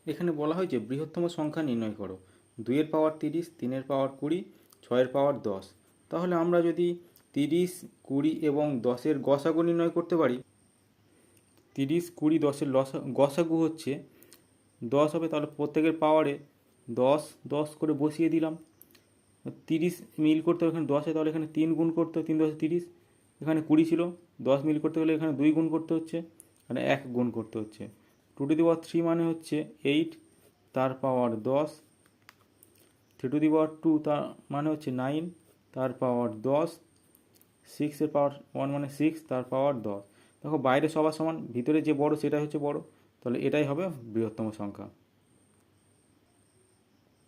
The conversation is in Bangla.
এখানে বলা হয়েছে বৃহত্তম সংখ্যা নির্ণয় করো। 2-এর পাওয়ার 30, 3-এর পাওয়ার 20, 6-এর পাওয়ার 10। তাহলে আমরা যদি 30, 20 এবং 10-এর গসাগু নির্ণয় করতে পারি, 30, 20, 10-এর গসাগু হচ্ছে 10 হবে, তাহলে প্রত্যেকের পাওয়ারে 10 10 করে বসিয়ে দিলাম। 30 মিল করতে হবে এখানে 10-এ, তাহলে এখানে 3 গুণ করতে হবে, 3 10 30। এখানে 20 ছিল, 10 মিল করতে গেলে এখানে 2 গুণ করতে হচ্ছে, এখানে 1 গুণ করতে হচ্ছে। 2 টু দি পাওয়ার 3 মানে হচ্ছে 8, তার পাওয়ার 10। 3 টু দি পাওয়ার 2 তার মানে হচ্ছে 9, তার পাওয়ার 10। 6-এর পাওয়ার 1 মানে 6, তার পাওয়ার 10। দেখো বাইরে সবার সমান, ভিতরে যে বড় সেটাই হচ্ছে বড়, তাহলে এটাই হবে বৃহত্তম সংখ্যা।